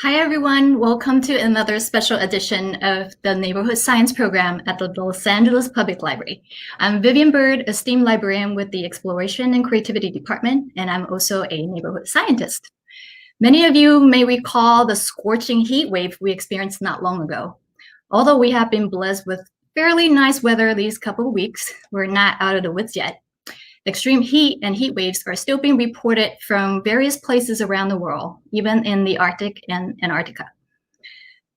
Hi, everyone. Welcome to another special edition of the Neighborhood Science program at the Los Angeles Public Library. I'm Vivian Bird, esteemed librarian with the Exploration and Creativity Department, and I'm also a neighborhood scientist. Many of you may recall the scorching heat wave we experienced not long ago. Although we have been blessed with fairly nice weather these couple of weeks, we're not out of the woods yet. Extreme heat and heat waves are still being reported from various places around the world, even in the Arctic and Antarctica.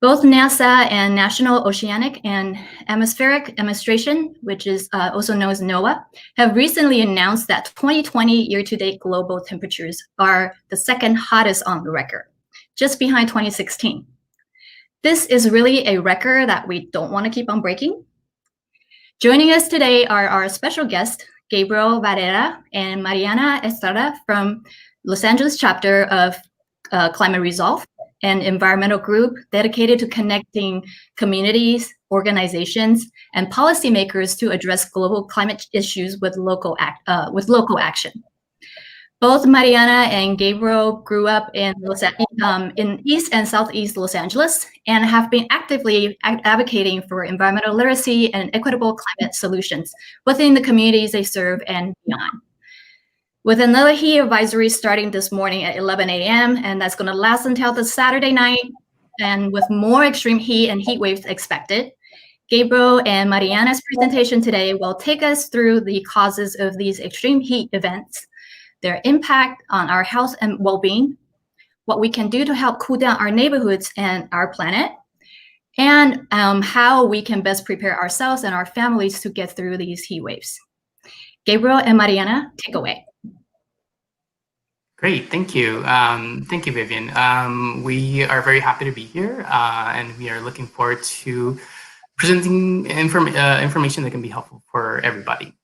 Both NASA and National Oceanic and Atmospheric Administration, which is also known as NOAA, have recently announced that 2020 year-to-date global temperatures are the second hottest on the record, just behind 2016. This is really a record that we don't want to keep on breaking. Joining us today are our special guests, Gabriel Varela and Mariana Estrada from Los Angeles chapter of Climate Resolve, an environmental group dedicated to connecting communities, organizations, and policymakers to address global climate issues with local action. Both Mariana and Gabriel grew up in East and Southeast Los Angeles and have been actively advocating for environmental literacy and equitable climate solutions within the communities they serve and beyond. With another heat advisory starting this morning at 11 a.m., and that's going to last until the Saturday night, and with more extreme heat and heat waves expected, Gabriel and Mariana's presentation today will take us through the causes of these extreme heat events, their impact on our health and well-being, what we can do to help cool down our neighborhoods and our planet, and how we can best prepare ourselves and our families to get through these heat waves. Gabriel and Mariana, take away. Great, thank you. Thank you, Vivian. We are very happy to be here, and we are looking forward to presenting information that can be helpful for everybody.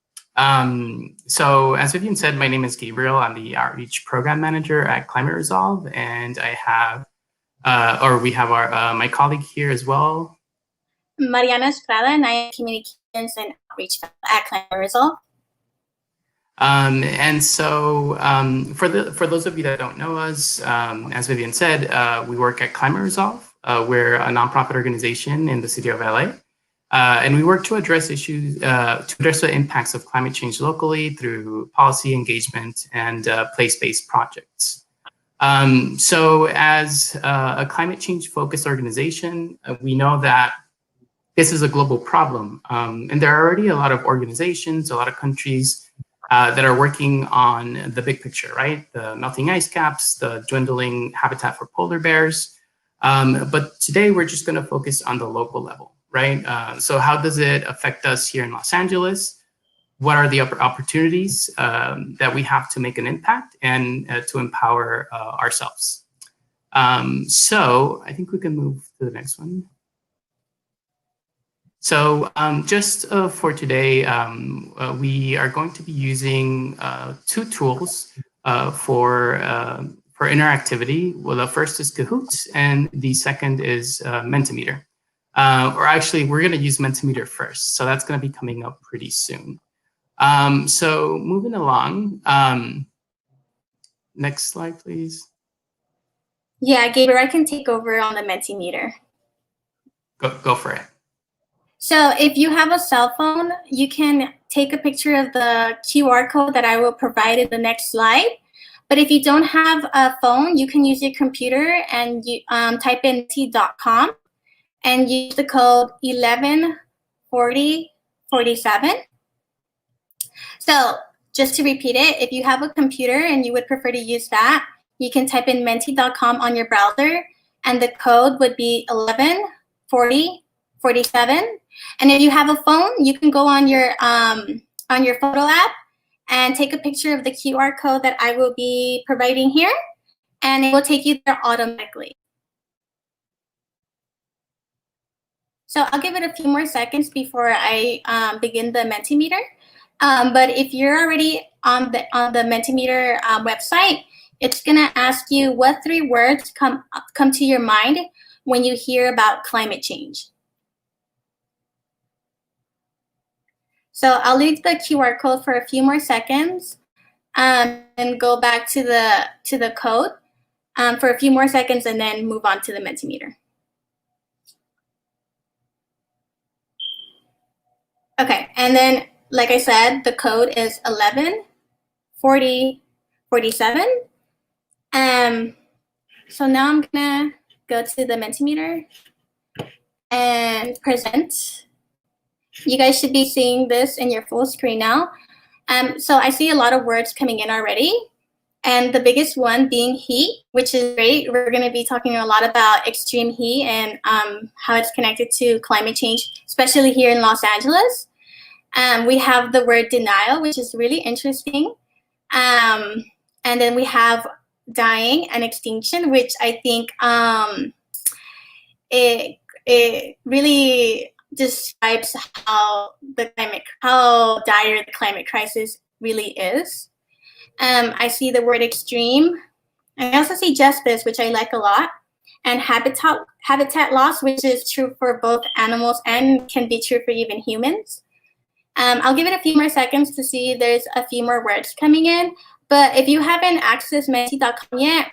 So as Vivian said, my name is Gabriel. I'm the Outreach Program Manager at Climate Resolve, and I have, we have our my colleague here as well. Mariana Estrada, and I am Communications and Outreach at Climate Resolve. And so for those of you that don't know us, as Vivian said, we work at Climate Resolve. We're a nonprofit organization in the City of L.A. And we work to address issues, to address the impacts of climate change locally through policy engagement and place-based projects. So as a climate change focused organization, we know that this is a global problem. And there are already a lot of organizations, a lot of countries that are working on the big picture, right? The melting ice caps, the dwindling habitat for polar bears. But today we're just gonna focus on the local level. Right? So how does it affect us here in Los Angeles? What are the opportunities that we have to make an impact and to empower ourselves? So I think we can move to the next one. So just for today, we are going to be using two tools for interactivity. Well, the first is Kahoots, and the second is Mentimeter. Or actually, we're going to use Mentimeter first. So that's going to be coming up pretty soon. So moving along. Next slide, please. Yeah, Gabriel, I can take over on the Mentimeter. Go for it. So if you have a cell phone, you can take a picture of the QR code that I will provide in the next slide. But if you don't have a phone, you can use your computer and you type in t.com. and use the code 114047. So just to repeat it, if you have a computer and you would prefer to use that, you can type in menti.com on your browser, and the code would be 114047. And if you have a phone, you can go on your photo app and take a picture of the QR code that I will be providing here, and it will take you there automatically. So I'll give it a few more seconds before I begin the Mentimeter. But if you're already on the Mentimeter website, it's gonna ask you what 3 words come to your mind when you hear about climate change. So I'll leave the QR code for a few more seconds and go back to the code. for a few more seconds and then move on to the Mentimeter. Okay, and then, like I said, the code is 114047. So now I'm gonna go to the Mentimeter and present. You guys should be seeing this in your full screen now. So I see a lot of words coming in already. And the biggest one being heat, which is great. We're going to be talking a lot about extreme heat and how it's connected to climate change, especially here in Los Angeles. We have the word denial, which is really interesting. And then we have dying and extinction, which I think it really describes how dire the climate crisis really is. I see the word extreme. And I also see justice, which I like a lot. And habitat loss, which is true for both animals and can be true for even humans. I'll give it a few more seconds to see there's a few more words coming in. But if you haven't accessed menti.com yet,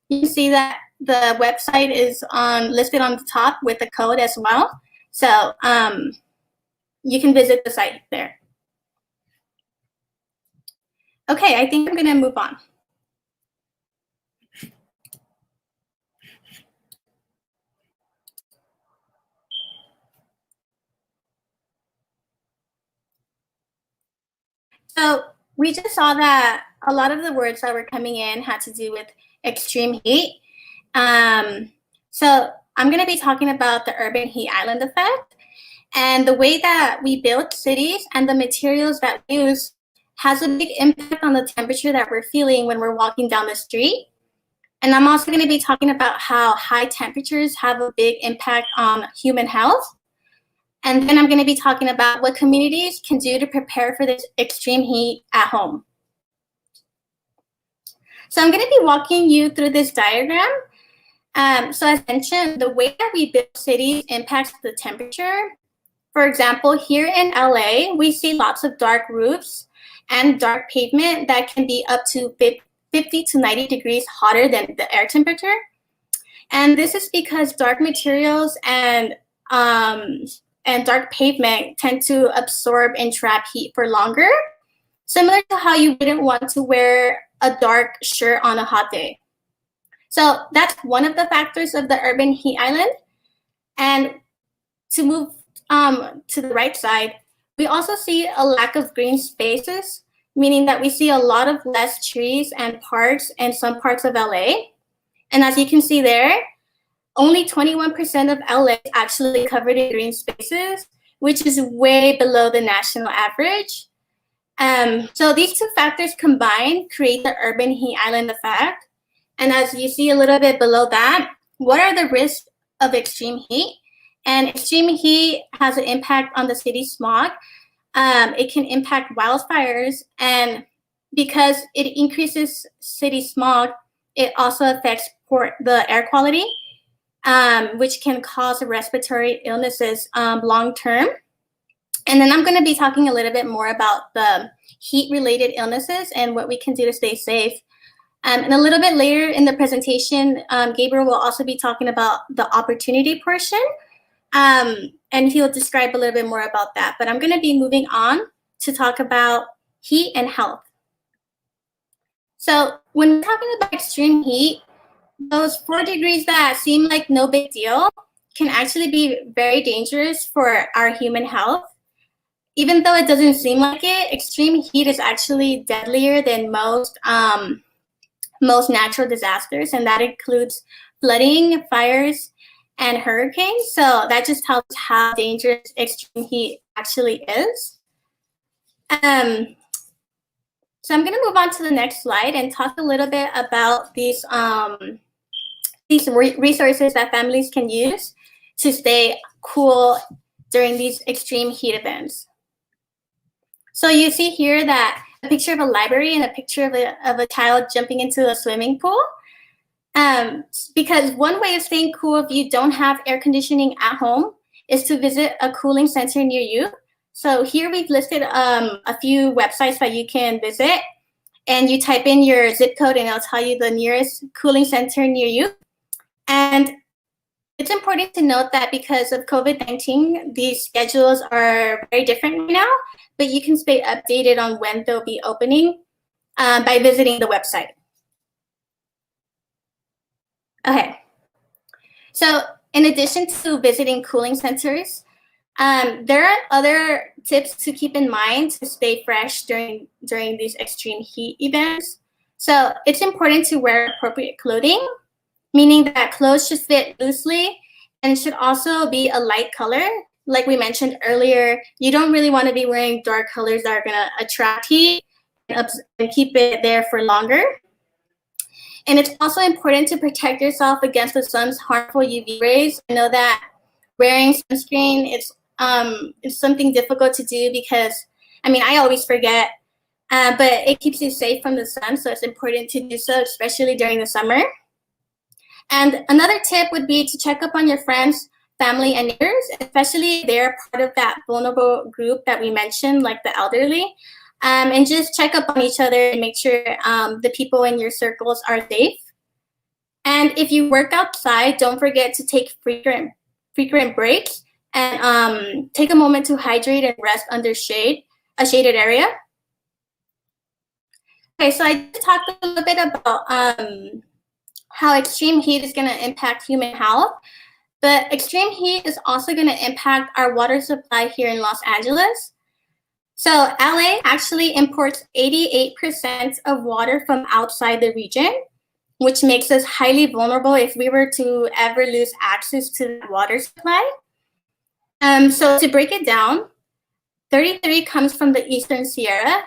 you can see that the website is listed on the top with the code as well. So you can visit the site there. Okay, I think I'm going to move on. So we just saw that a lot of the words that were coming in had to do with extreme heat. So I'm going to be talking about the urban heat island effect. And the way that we build cities and the materials that we use has a big impact on the temperature that we're feeling when we're walking down the street. And I'm also going to be talking about how high temperatures have a big impact on human health. And then I'm going to be talking about what communities can do to prepare for this extreme heat at home. So I'm going to be walking you through this diagram. So as mentioned, the way that we build cities impacts the temperature. For example, here in LA, we see lots of dark roofs and dark pavement that can be up to 50 to 90 degrees hotter than the air temperature. And this is because dark materials and dark pavement tend to absorb and trap heat for longer, similar to how you wouldn't want to wear a dark shirt on a hot day. So that's one of the factors of the urban heat island. And to move to the right side, we also see a lack of green spaces, meaning that we see a lot of less trees and parks in some parts of LA. And as you can see there, only 21% of LA is actually covered in green spaces, which is way below the national average. So these two factors combined create the urban heat island effect. And as you see a little bit below that, what are the risks of extreme heat? And extreme heat has an impact on the city smog. It can impact wildfires, and because it increases city smog, it also affects the air quality, which can cause respiratory illnesses long term. And then I'm going to be talking a little bit more about the heat-related illnesses and what we can do to stay safe. And a little bit later in the presentation, Gabriel will also be talking about the opportunity portion. And he'll describe a little bit more about that. But I'm going to be moving on to talk about heat and health. So when we're talking about extreme heat, those 4 degrees that seem like no big deal can actually be very dangerous for our human health. Even though it doesn't seem like it, extreme heat is actually deadlier than most natural disasters, and that includes flooding, fires, and hurricanes. So that just tells us how dangerous extreme heat actually is. So I'm going to move on to the next slide and talk a little bit about these resources that families can use to stay cool during these extreme heat events. So you see here that a picture of a library and a picture of a child jumping into a swimming pool. Because one way of staying cool if you don't have air conditioning at home is to visit a cooling center near you. So here we've listed a few websites that you can visit. and you type in your zip code and it'll tell you the nearest cooling center near you. And it's important to note that because of COVID-19, these schedules are very different right now, but you can stay updated on when they'll be opening by visiting the website. Okay, so in addition to visiting cooling centers, there are other tips to keep in mind to stay fresh during these extreme heat events. So it's important to wear appropriate clothing, meaning that clothes should fit loosely and should also be a light color. Like we mentioned earlier, you don't really want to be wearing dark colors that are going to attract heat and keep it there for longer. And it's also important to protect yourself against the sun's harmful UV rays. I know that wearing sunscreen is something difficult to do because, I mean, I always forget, but it keeps you safe from the sun, so it's important to do so, especially during the summer. And another tip would be to check up on your friends, family, and neighbors, especially if they're part of that vulnerable group that we mentioned, like the elderly. And just check up on each other and make sure the people in your circles are safe. And if you work outside, don't forget to take frequent breaks and take a moment to hydrate and rest under a shaded area. Okay, so I just talked a little bit about how extreme heat is going to impact human health, but extreme heat is also going to impact our water supply here in Los Angeles. So LA actually imports 88% of water from outside the region, which makes us highly vulnerable if we were to ever lose access to the water supply. So to break it down, 33 comes from the Eastern Sierra,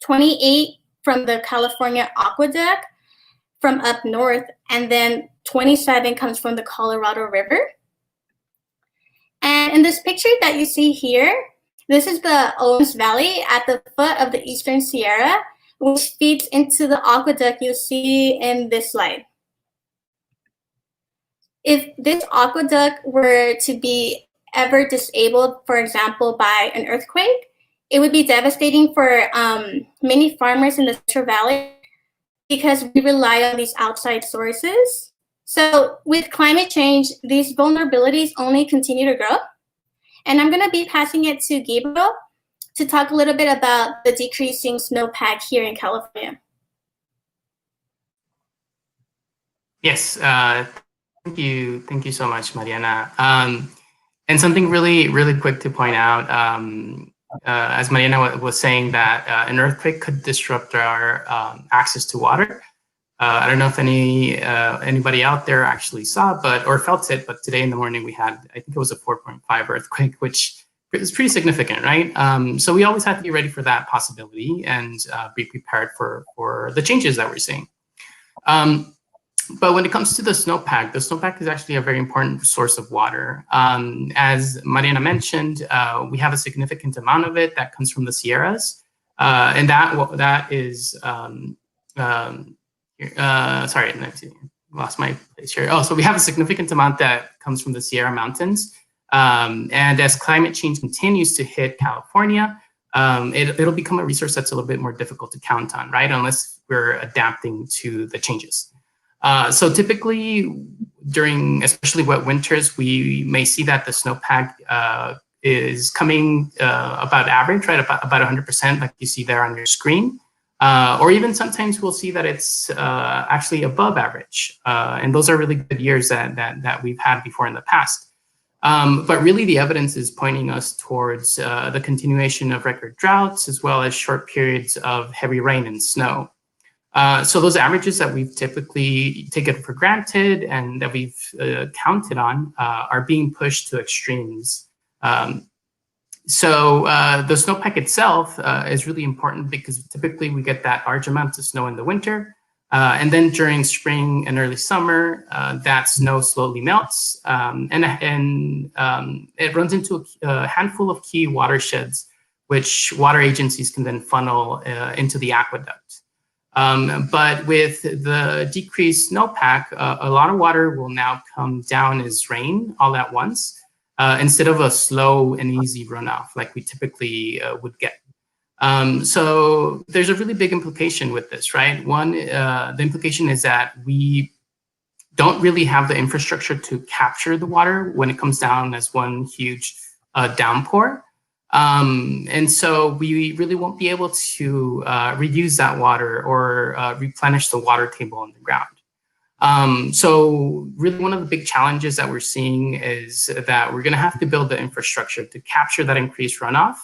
28 from the California Aqueduct from up north, and then 27 comes from the Colorado River. And in this picture that you see here, this is the Owens Valley at the foot of the Eastern Sierra, which feeds into the aqueduct you see in this slide. If this aqueduct were to be ever disabled, for example, by an earthquake, it would be devastating for many farmers in the Central Valley because we rely on these outside sources. So with climate change, these vulnerabilities only continue to grow. And I'm going to be passing it to Gabriel to talk a little bit about the decreasing snowpack here in California. Yes, thank you so much, Mariana. And something really quick to point out, as Mariana was saying, that an earthquake could disrupt our access to water. I don't know if anybody out there actually saw or felt it, but today in the morning we had, I think it was a 4.5 earthquake, which is pretty significant, right? So we always have to be ready for that possibility and be prepared for the changes that we're seeing. But when it comes to the snowpack is actually a very important source of water. As Mariana mentioned, we have a significant amount of it that comes from the Sierras, and that is sorry, lost my place here. Oh, so we have a significant amount that comes from the Sierra Mountains. And as climate change continues to hit California, it'll become a resource that's a little bit more difficult to count on, right? Unless we're adapting to the changes. So typically during especially wet winters, we may see that the snowpack is coming about average, right? About 100%, like you see there on your screen. Or even sometimes we'll see that it's actually above average. And those are really good years that we've had before in the past. But really the evidence is pointing us towards the continuation of record droughts, as well as short periods of heavy rain and snow. So those averages that we've typically taken for granted and that we've counted on are being pushed to extremes. So the snowpack itself is really important because typically we get that large amount of snow in the winter. And then during spring and early summer, that snow slowly melts and it runs into a handful of key watersheds, which water agencies can then funnel into the aqueduct. But with the decreased snowpack, a lot of water will now come down as rain all at once, instead of a slow and easy runoff like we typically would get. So there's a really big implication with this, right? One, the implication is that we don't really have the infrastructure to capture the water when it comes down as one huge downpour. And so we really won't be able to reuse that water or replenish the water table on the ground. So really one of the big challenges that we're seeing is that we're gonna have to build the infrastructure to capture that increased runoff.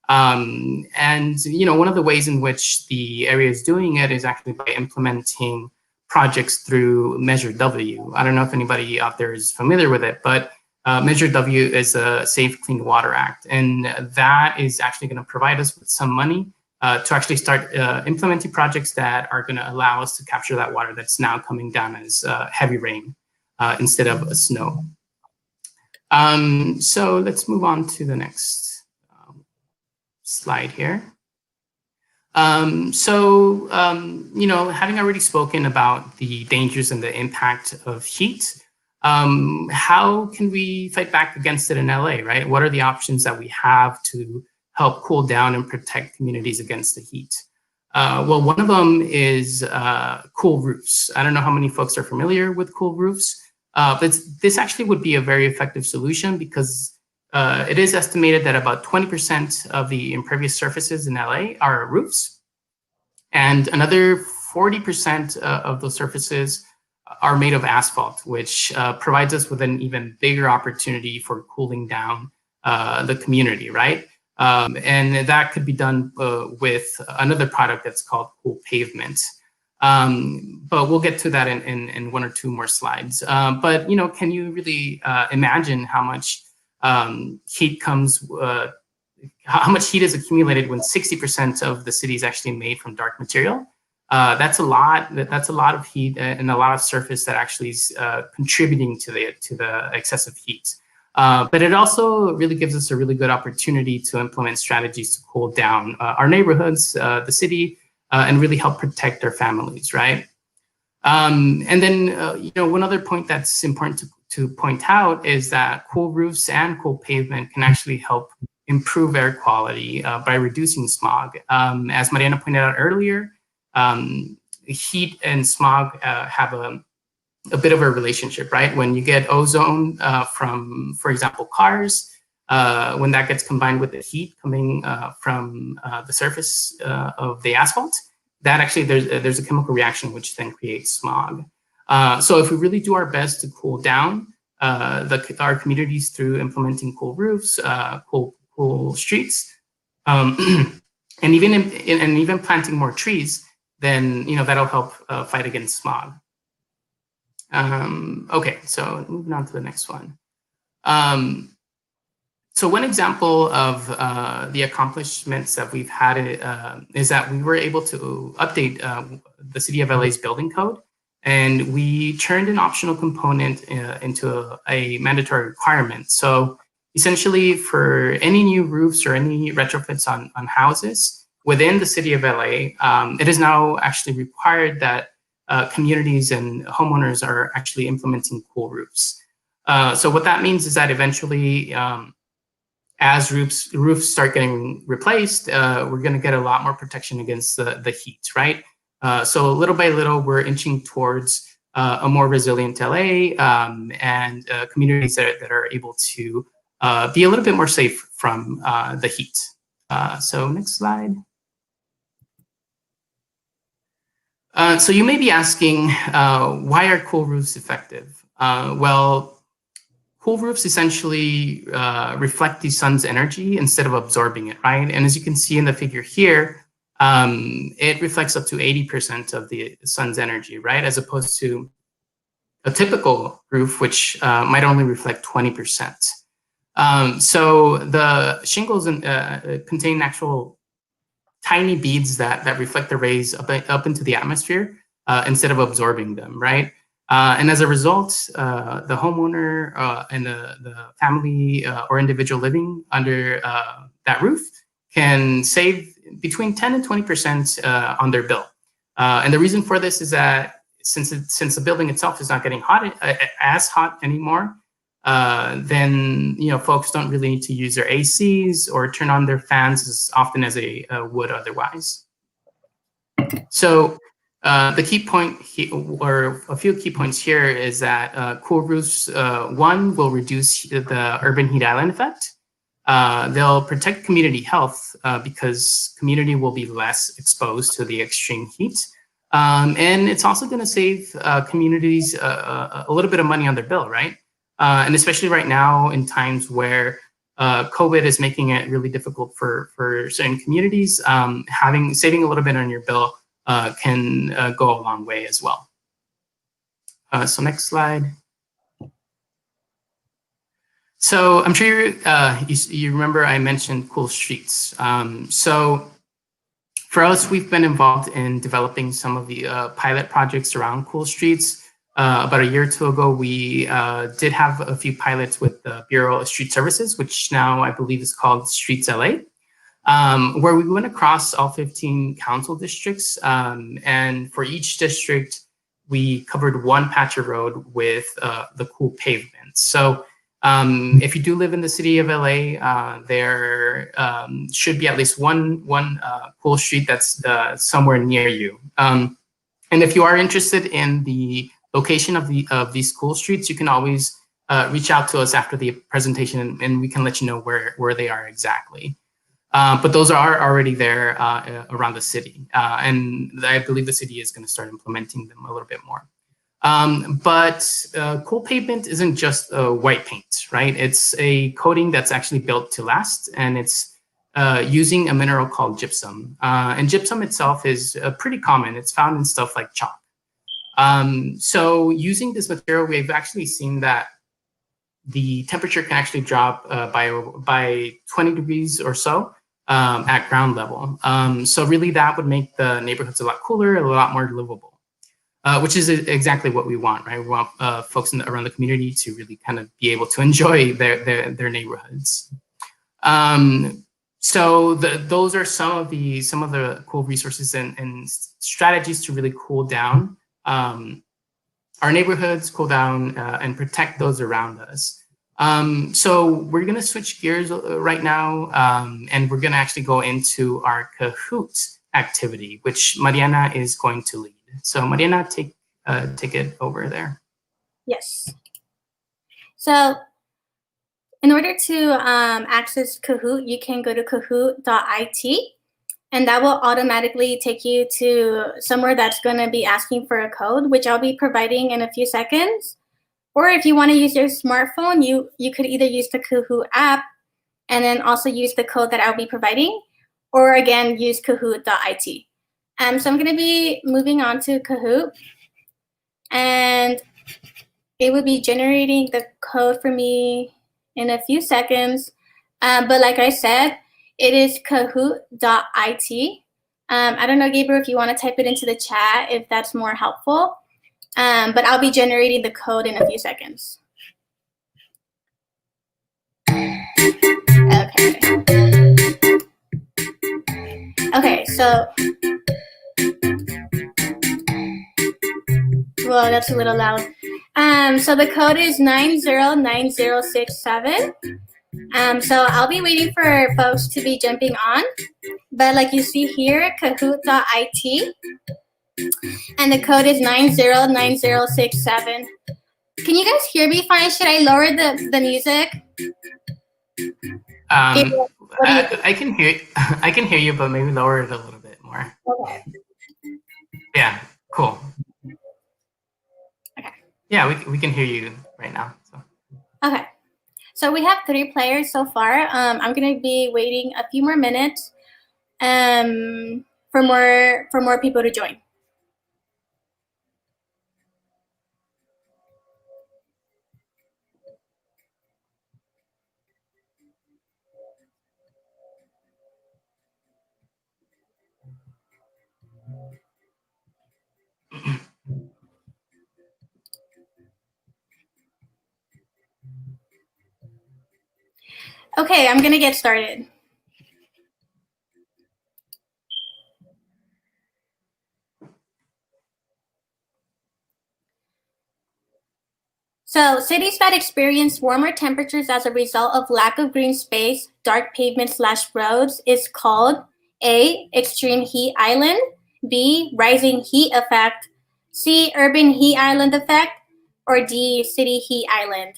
And one of the ways in which the area is doing it is actually by implementing projects through Measure W. I don't know if anybody out there is familiar with it, but Measure W is a Safe Clean Water Act, and that is actually going to provide us with some money to actually start implementing projects that are going to allow us to capture that water that's now coming down as heavy rain instead of snow. So let's move on to the next slide here. Having already spoken about the dangers and the impact of heat, how can we fight back against it in LA, right? What are the options that we have to help cool down and protect communities against the heat? Well, one of them is cool roofs. I don't know how many folks are familiar with cool roofs, but this actually would be a very effective solution because it is estimated that about 20% of the impervious surfaces in LA are roofs, and another 40% of those surfaces are made of asphalt, which provides us with an even bigger opportunity for cooling down the community, right? And that could be done with another product that's called cool pavement. But we'll get to that in one or two more slides. But can you really imagine how much heat comes, how much heat is accumulated when 60% of the city is actually made from dark material? That's a lot. That's a lot of heat and a lot of surface that actually is contributing to the excessive heat. But it also really gives us a really good opportunity to implement strategies to cool down our neighborhoods, the city, and really help protect our families, right? And then, one other point that's important to point out is that cool roofs and cool pavement can actually help improve air quality by reducing smog. As Mariana pointed out earlier, heat and smog have a bit of a relationship, right? When you get ozone from, for example, cars, when that gets combined with the heat coming from the surface of the asphalt, that actually there's a chemical reaction which then creates smog. So if we really do our best to cool down our communities through implementing cool roofs, cool streets, and even planting more trees, then that'll help fight against smog. Okay, so moving on to the next one. So one example of the accomplishments that we've had is that we were able to update the City of LA's building code, and we turned an optional component into a mandatory requirement. So essentially, for any new roofs or any retrofits on houses within the City of LA, it is now actually required that communities and homeowners are actually implementing cool roofs. So what that means is that eventually, as roofs start getting replaced, we're going to get a lot more protection against the heat, right? So little by little, we're inching towards a more resilient LA and communities that are able to be a little bit more safe from the heat. So next slide. So you may be asking, why are cool roofs effective? Well, cool roofs essentially reflect the sun's energy instead of absorbing it, right? And as you can see in the figure here, it reflects up to 80% of the sun's energy, right? As opposed to a typical roof, which might only reflect 20%. So the shingles contain actual tiny beads that reflect the rays up into the atmosphere instead of absorbing them, right? And as a result, the homeowner and the family or individual living under that roof can save between 10 and 20% on their bill. And the reason for this is that since the building itself is not getting as hot anymore, then folks don't really need to use their ACs or turn on their fans as often as they would otherwise. So the key point here, or a few key points here, is that cool roofs, one, will reduce the urban heat island effect. They'll protect community health because community will be less exposed to the extreme heat. And it's also going to save communities a little bit of money on their bill, right? And especially right now in times where COVID is making it really difficult for certain communities, saving a little bit on your bill can go a long way as well. So next slide. So I'm sure you remember I mentioned cool streets. So for us, we've been involved in developing some of the pilot projects around cool streets. About a year or two ago, we did have a few pilots with the Bureau of Street Services, which now I believe is called Streets LA, where we went across all 15 council districts. And for each district, we covered one patch of road with the cool pavements. So if you do live in the city of LA, there should be at least one cool street that's somewhere near you. And if you are interested in the location of these cool streets, you can always reach out to us after the presentation, and we can let you know where they are exactly. But those are already there around the city, and I believe the city is going to start implementing them a little bit more. But cool pavement isn't just white paint, right? It's a coating that's actually built to last, and it's using a mineral called gypsum. And gypsum itself is pretty common. It's found in stuff like chalk. So using this material, we've actually seen that the temperature can actually drop by 20 degrees or so at ground level. So really that would make the neighborhoods a lot cooler, a lot more livable. Which is exactly what we want, right? We want folks around the community to really kind of be able to enjoy their neighborhoods. So those are some of the cool resources and strategies to really cool down our neighborhoods, cool down and protect those around us. So we're gonna switch gears right now, and we're gonna actually go into our Kahoot activity, which Mariana is going to lead. So Mariana, take it over there. Yes. So in order to access Kahoot, you can go to kahoot.it, and that will automatically take you to somewhere that's going to be asking for a code, which I'll be providing in a few seconds. Or if you want to use your smartphone, you could either use the Kahoot app and then also use the code that I'll be providing, or again, use kahoot.it. So I'm going to be moving on to Kahoot, and it will be generating the code for me in a few seconds. But like I said, it is kahoot.it. I don't know, Gabriel, if you want to type it into the chat, if that's more helpful. But I'll be generating the code in a few seconds. Okay, so, well, that's a little loud. So the code is 909067. So I'll be waiting for folks to be jumping on. But like you see here, kahoot.it, and the code is 909067. Can you guys hear me fine? Should I lower the music? I can hear you, but maybe lower it a little bit more. Okay. Yeah, cool. Okay. Yeah, we can hear you right now. So. Okay. So we have 3 players so far. I'm gonna be waiting a few more minutes for more people to join. Okay, I'm gonna get started. So So cities that experience warmer temperatures as a result of lack of green space, dark pavement/roads is called A, extreme heat island, B, rising heat effect, C, urban heat island effect, or D, city heat island.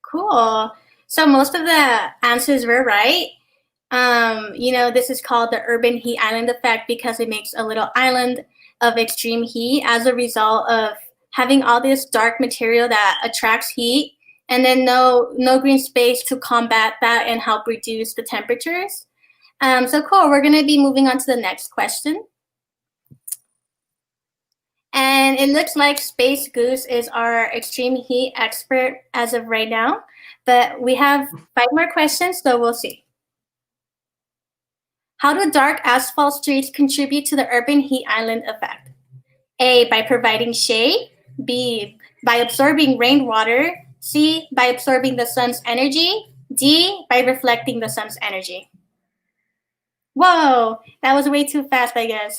Cool. So most of the answers were right. This is called the urban heat island effect because it makes a little island of extreme heat as a result of having all this dark material that attracts heat and then no green space to combat that and help reduce the temperatures. So cool. We're going to be moving on to the next question. And it looks like Space Goose is our extreme heat expert as of right now. But we have 5 more questions, so we'll see. How do dark asphalt streets contribute to the urban heat island effect? A, by providing shade. B, by absorbing rainwater. C, by absorbing the sun's energy. D, by reflecting the sun's energy. Whoa, that was way too fast, I guess.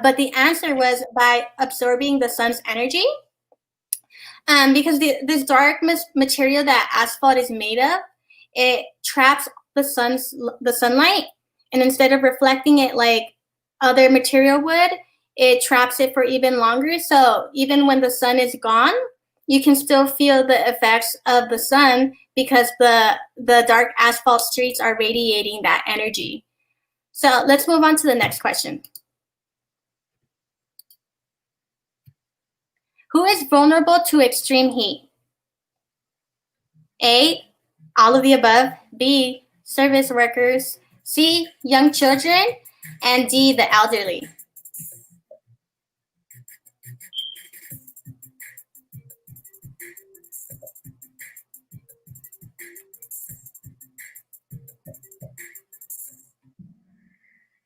But the answer was by absorbing the sun's energy. Because this dark material that asphalt is made of, it traps the sunlight, and instead of reflecting it like other material would, it traps it for even longer. So even when the sun is gone, you can still feel the effects of the sun because the dark asphalt streets are radiating that energy. So let's move on to the next question. Who is vulnerable to extreme heat? A, all of the above. B, service workers. C, young children. And D, the elderly.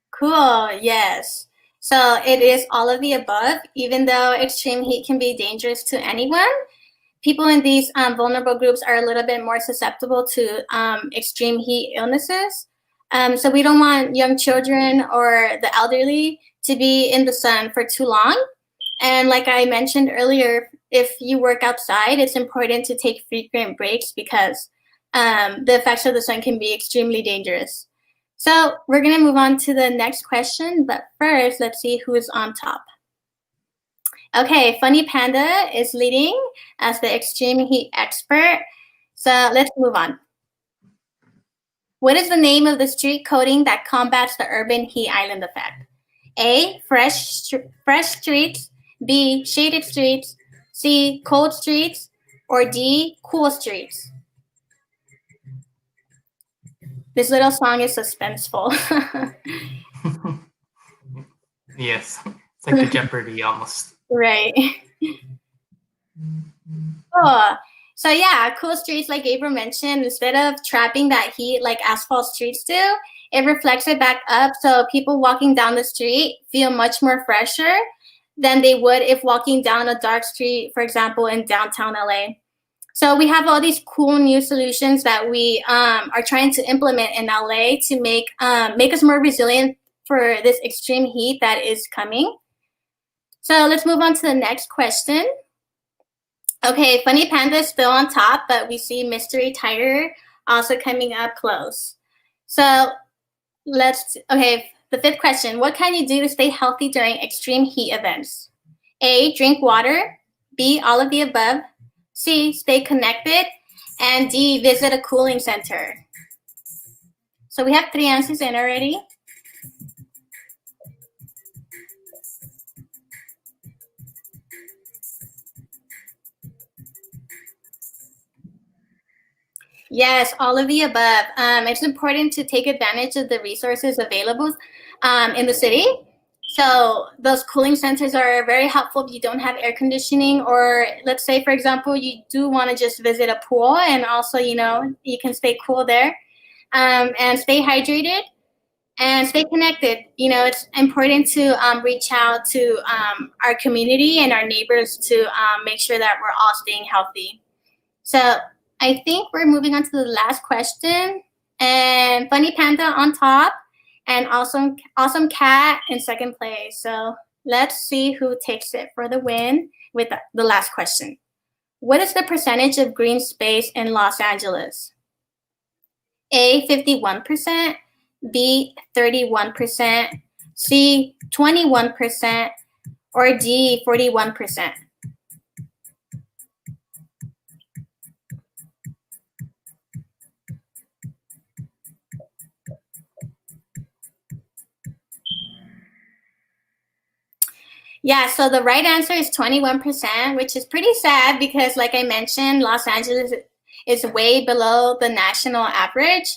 Cool, yes. So it is all of the above. Even though extreme heat can be dangerous to anyone, people in these vulnerable groups are a little bit more susceptible to extreme heat illnesses. So we don't want young children or the elderly to be in the sun for too long. And like I mentioned earlier, if you work outside, it's important to take frequent breaks because the effects of the sun can be extremely dangerous. So we're going to move on to the next question, but first, let's see who is on top. Okay, Funny Panda is leading as the extreme heat expert. So let's move on. What is the name of the street coating that combats the urban heat island effect? A, fresh streets. B, shaded streets. C, cold streets. Or D, cool streets. This little song is suspenseful. Yes, it's like the Jeopardy almost. Right. Cool. So yeah, cool streets, like Gabriel mentioned, instead of trapping that heat like asphalt streets do, it reflects it back up. So people walking down the street feel much more fresher than they would if walking down a dark street, for example, in downtown LA. So we have all these cool new solutions that we are trying to implement in LA to make us more resilient for this extreme heat that is coming. So let's move on to the next question. Okay, Funny Panda is still on top, but we see Mystery Tiger also coming up close. So the 5th question. What can you do to stay healthy during extreme heat events? A, drink water. B, all of the above. C, stay connected. And D, visit a cooling center. So we have 3 answers in already. Yes, all of the above. It's important to take advantage of the resources available in the city. So those cooling centers are very helpful if you don't have air conditioning, or let's say, for example, you do want to just visit a pool and also, you can stay cool there and stay hydrated. and stay connected. You know, it's important to reach out to our community and our neighbors to make sure that we're all staying healthy. So I think we're moving on to the last question. And Funny Panda on top, and Awesome Cat in second place. So let's see who takes it for the win with the last question. What is the percentage of green space in Los Angeles? A, 51%, B, 31%, C, 21%, or D, 41%? Yeah, so the right answer is 21%, which is pretty sad because, like I mentioned, Los Angeles is way below the national average.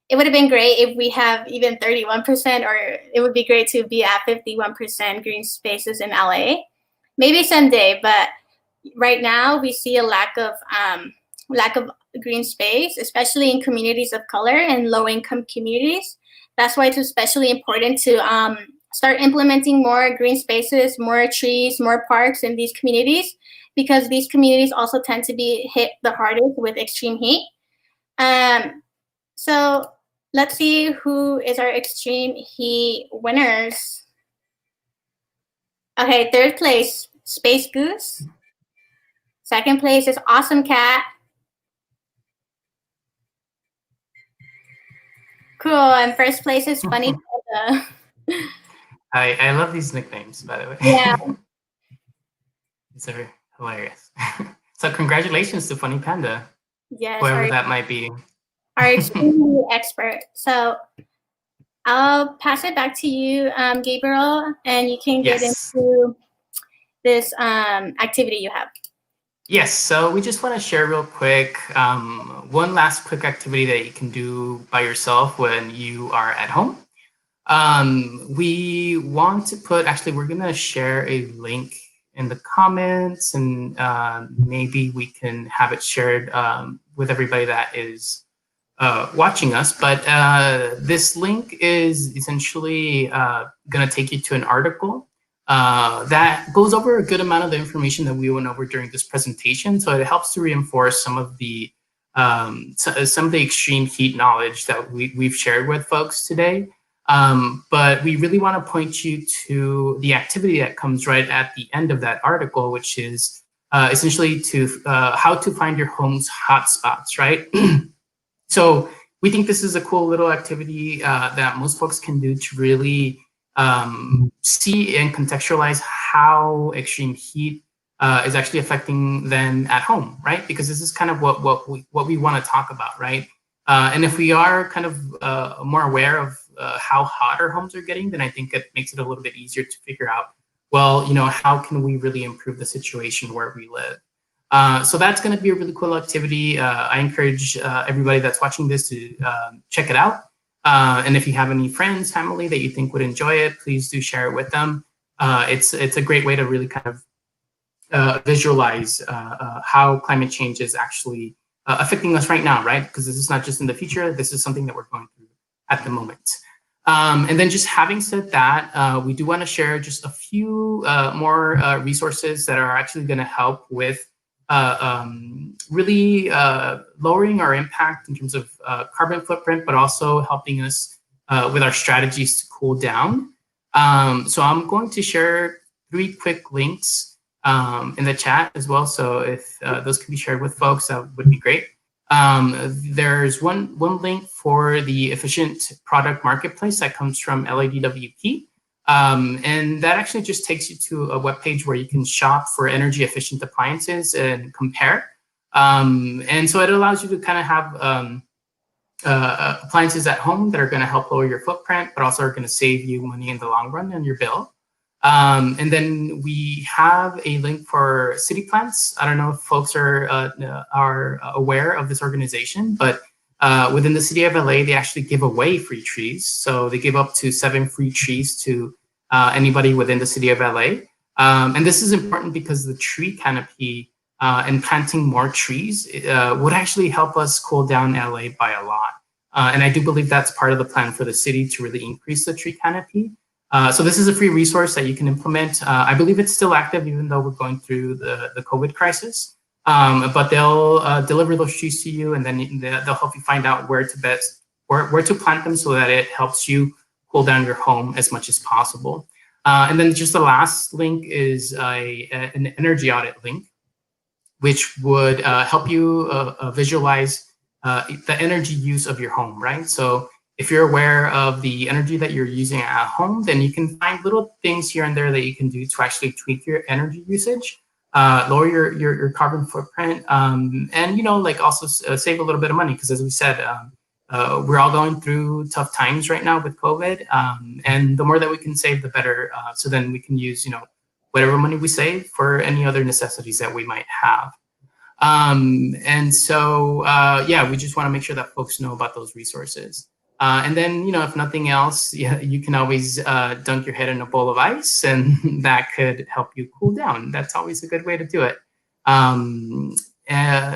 It would have been great if we have even 31%, or it would be great to be at 51% green spaces in LA. Maybe someday, but right now we see a lack of green space, especially in communities of color and low-income communities. That's why it's especially important to start implementing more green spaces, more trees, more parks in these communities, because these communities also tend to be hit the hardest with extreme heat. So let's see who is our extreme heat winners. Okay, third place, Space Goose. Second place is Awesome Cat. Cool, and first place is Funny Panda. I love these nicknames, by the way. Yeah. These are hilarious. So congratulations to Funny Panda. Yes. Whoever that might be. Our extremely expert. So I'll pass it back to you, Gabriel, and you can get into this activity you have. Yes, so we just want to share real quick one last quick activity that you can do by yourself when you are at home. We want to put, actually, we're going to share a link in the comments, and maybe we can have it shared with everybody that is watching us. But this link is essentially going to take you to an article that goes over a good amount of the information that we went over during this presentation. So it helps to reinforce some of the extreme heat knowledge that we've shared with folks today. But we really want to point you to the activity that comes right at the end of that article, which is essentially to how to find your home's hotspots, right? So we think this is a cool little activity that most folks can do to really see and contextualize how extreme heat is actually affecting them at home, right? Because this is kind of what we want to talk about, right? And if we are kind of more aware of how hot our homes are getting, then I think it makes it a little bit easier to figure out, well, you know, how can we really improve the situation where we live? So that's going to be a really cool activity. I encourage everybody that's watching this to check it out. And if you have any friends, family that you think would enjoy it, please do share it with them. It's a great way to really kind of visualize how climate change is actually affecting us right now, right? Because this is not just in the future, this is something that we're going through at the moment. And then just having said that, we do want to share just a few more resources that are actually going to help with really lowering our impact in terms of carbon footprint, but also helping us with our strategies to cool down. So I'm going to share 3 quick links in the chat as well. So if those can be shared with folks, that would be great. There's one link for the efficient product marketplace that comes from LADWP. And that actually just takes you to a webpage where you can shop for energy efficient appliances and compare. And so it allows you to kind of have appliances at home that are going to help lower your footprint, but also are going to save you money in the long run on your bill. And then we have a link for city plants. I don't know if folks are aware of this organization, but within the City of LA, they actually give away free trees. So they give up to 7 free trees to anybody within the City of LA. And this is important because the tree canopy and planting more trees would actually help us cool down LA by a lot. And I do believe that's part of the plan for the city to really increase the tree canopy. So this is a free resource that you can implement. I believe it's still active, even though we're going through the COVID crisis. But they'll deliver those trees to you, and then they'll help you find out where to plant them so that it helps you cool down your home as much as possible. And then just the last link is an energy audit link, which would help you visualize the energy use of your home, right? So if you're aware of the energy that you're using at home, then you can find little things here and there that you can do to actually tweak your energy usage, lower your carbon footprint, and, you know, like also save a little bit of money, because as we said, we're all going through tough times right now with COVID, and the more that we can save, the better. So then we can use, you know, whatever money we save for any other necessities that we might have. And so, yeah, we just want to make sure that folks know about those resources. And then, you know, if nothing else, you can always dunk your head in a bowl of ice, and that could help you cool down. That's always a good way to do it.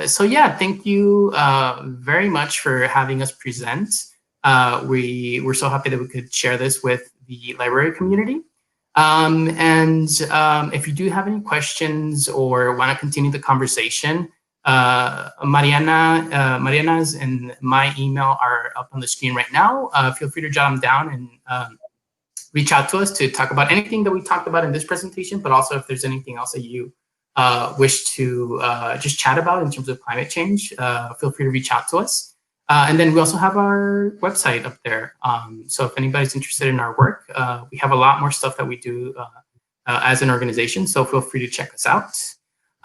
So yeah, thank you very much for having us present. We're so happy that we could share this with the library community. And if you do have any questions or want to continue the conversation, Mariana's and my email are up on the screen right now. Feel free to jot them down and reach out to us to talk about anything that we talked about in this presentation, but also if there's anything else that you wish to just chat about in terms of climate change, feel free to reach out to us. And then we also have our website up there. So if anybody's interested in our work, we have a lot more stuff that we do as an organization, so feel free to check us out.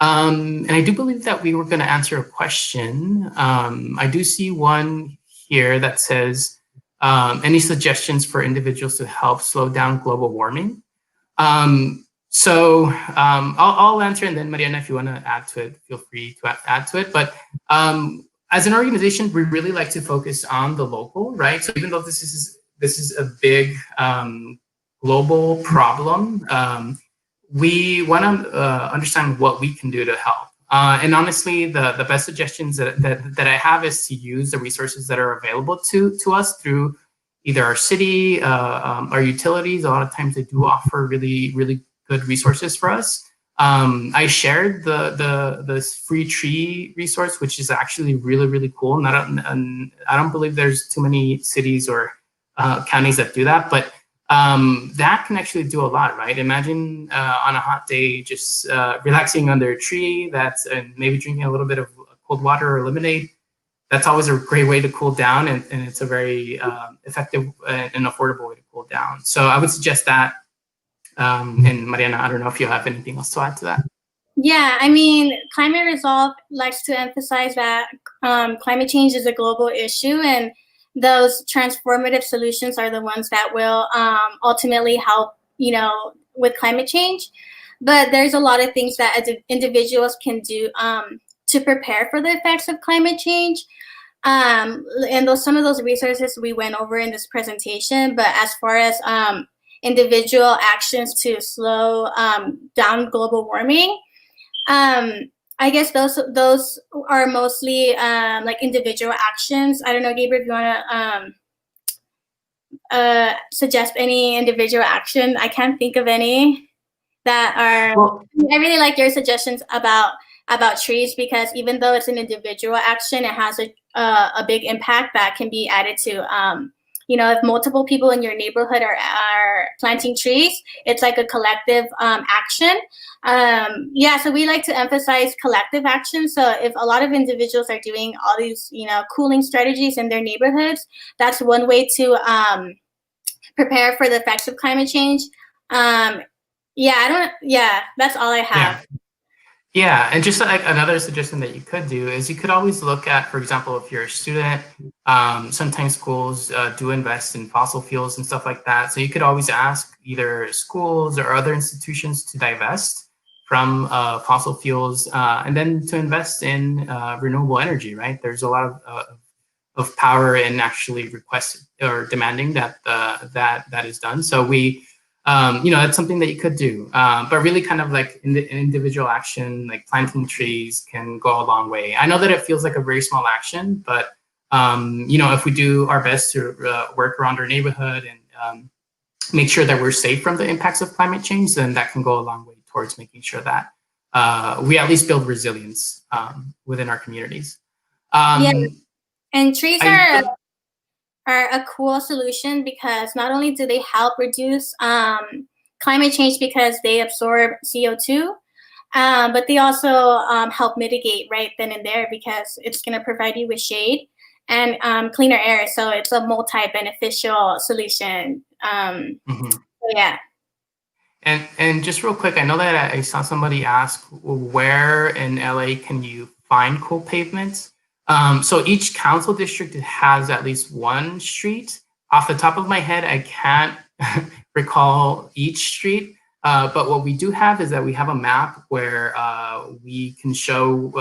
And I do believe that we were going to answer a question. I do see one here that says, any suggestions for individuals to help slow down global warming? So I'll answer, and then Mariana, if you want to add to it, feel free to add to it. But as an organization, we really like to focus on the local, right? So even though this is a big global problem, we want to understand what we can do to help. And honestly, the best suggestions that I have is to use the resources that are available to us through either our city, our utilities. A lot of times they do offer really, really good resources for us. I shared the free tree resource, which is actually really, really cool. And I don't believe there's too many cities or counties that do that, but that can actually do a lot, right? Imagine on a hot day, just relaxing under a tree, and maybe drinking a little bit of cold water or lemonade. That's always a great way to cool down, and it's a very effective and affordable way to cool down. So I would suggest that. And Mariana, I don't know if you have anything else to add to that. Yeah, I mean, Climate Resolve likes to emphasize that climate change is a global issue, and those transformative solutions are the ones that will ultimately help, you know, with climate change. But there's a lot of things that individuals can do to prepare for the effects of climate change. And some of those resources we went over in this presentation, but as far as individual actions to slow down global warming, I guess those are mostly like individual actions. I don't know, Gabriel, if you want to suggest any individual action. I can't think of any that are. Well, I really like your suggestions about trees, because even though it's an individual action, it has a big impact that can be added to. You know, if multiple people in your neighborhood are planting trees, it's like a collective action. Yeah, so we like to emphasize collective action. So if a lot of individuals are doing all these, you know, cooling strategies in their neighborhoods, that's one way to prepare for the effects of climate change. Yeah, that's all I have. Yeah, and just like another suggestion that you could do is you could always look at, for example, if you're a student, sometimes schools do invest in fossil fuels and stuff like that. So you could always ask either schools or other institutions to divest from fossil fuels and then to invest in renewable energy, right? There's a lot of power in actually requesting or demanding that that is done. So we, you know, that's something that you could do, but really kind of like individual action, like planting trees can go a long way. I know that it feels like a very small action, but if we do our best to work around our neighborhood and make sure that we're safe from the impacts of climate change, then that can go a long way towards making sure that we at least build resilience within our communities. Yeah, and trees are a cool solution because not only do they help reduce climate change because they absorb CO2, but they also help mitigate right then and there because it's going to provide you with shade and cleaner air. So it's a multi-beneficial solution. So yeah. And just real quick, I know that I saw somebody ask where in LA can you find cool pavements? So each council district has at least one street. Off the top of my head, I can't recall each street, but what we do have is that we have a map where we can show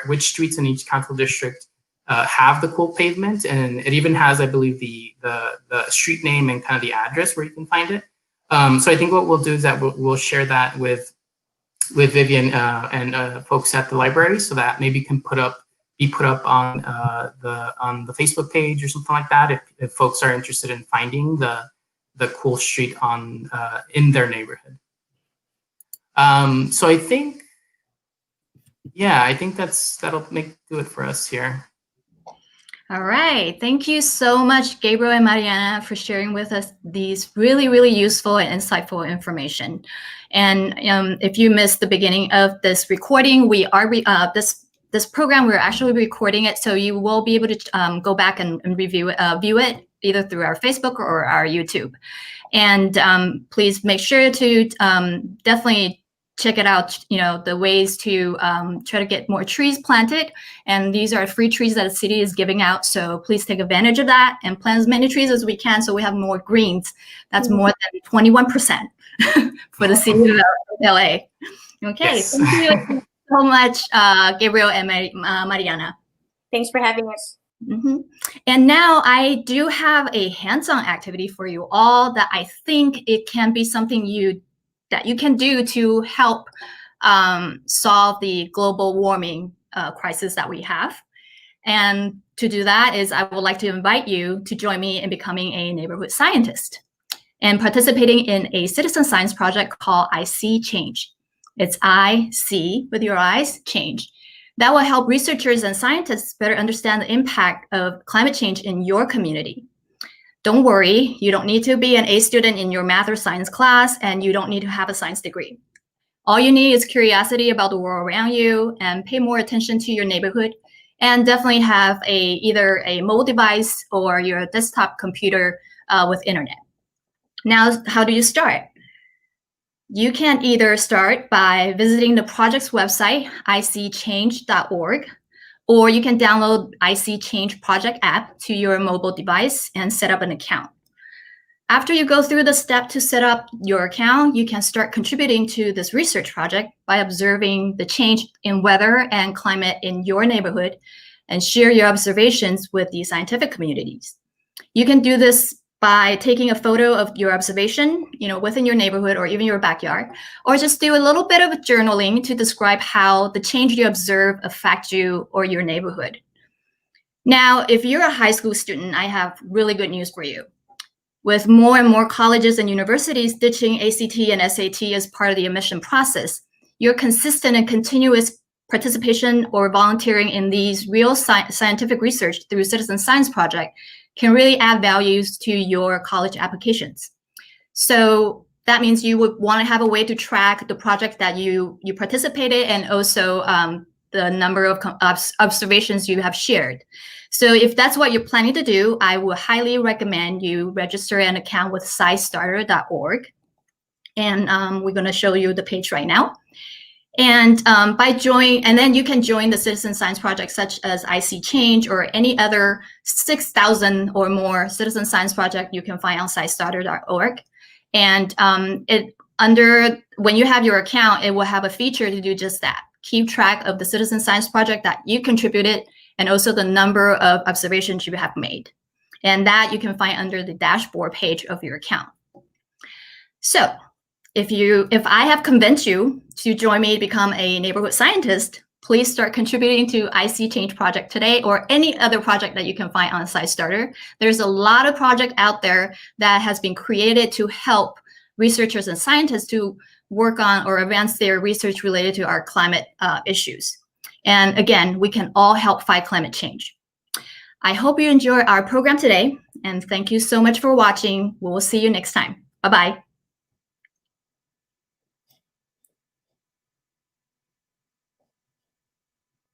which streets in each council district have the cool pavement, and it even has, I believe, the street name and kind of the address where you can find it. So I think what we'll do is that we'll share that with Vivian and folks at the library, so that maybe can be put up on the Facebook page or something like that if folks are interested in finding the cool street on in their neighborhood. So I think that'll do it for us here. All right. Thank you so much, Gabriel and Mariana, for sharing with us these really, really useful and insightful information. And if you missed the beginning of this recording, we are this program, we're actually recording it, so you will be able to go back and view it either through our Facebook or our YouTube. And please make sure to definitely check it out, the ways to try to get more trees planted. And these are free trees that the city is giving out. So please take advantage of that and plant as many trees as we can so we have more greens. That's more than 21% for the city of LA. Okay, yes. Thank you so much, Gabriel and Mariana. Thanks for having us. And now I do have a hands-on activity for you all that I think it can be something that you can do to help solve the global warming crisis that we have. And to do that is I would like to invite you to join me in becoming a neighborhood scientist and participating in a citizen science project called I See Change. It's I see, with your eyes, change. That will help researchers and scientists better understand the impact of climate change in your community. Don't worry, you don't need to be an A student in your math or science class, and you don't need to have a science degree. All you need is curiosity about the world around you and pay more attention to your neighborhood, and definitely have either a mobile device or your desktop computer with internet. Now, how do you start? You can either start by visiting the project's website, iseechange.org, or you can download I See Change project app to your mobile device and set up an account. After you go through the step to set up your account, you can start contributing to this research project by observing the change in weather and climate in your neighborhood and share your observations with the scientific communities. You can do this by taking a photo of your observation, within your neighborhood or even your backyard, or just do a little bit of journaling to describe how the change you observe affects you or your neighborhood. Now, if you're a high school student, I have really good news for you. With more and more colleges and universities ditching ACT and SAT as part of the admission process, your consistent and continuous participation or volunteering in these real scientific research through Citizen Science Project can really add values to your college applications. So that means you would want to have a way to track the project that you participated and also the number of observations you have shared. So if that's what you're planning to do, I would highly recommend you register an account with scistarter.org. And we're going to show you the page right now. And then you can join the citizen science project such as I See Change or any other 6,000 or more citizen science project you can find on scistarter.org. And when you have your account, it will have a feature to do just that. Keep track of the citizen science project that you contributed and also the number of observations you have made. And that you can find under the dashboard page of your account. So if I have convinced you to join me to become a neighborhood scientist, please start contributing to IC Change Project today or any other project that you can find on SciStarter. There's a lot of project out there that has been created to help researchers and scientists to work on or advance their research related to our climate issues. And again, we can all help fight climate change. I hope you enjoy our program today, and thank you so much for watching. We will see you next time. Bye-bye.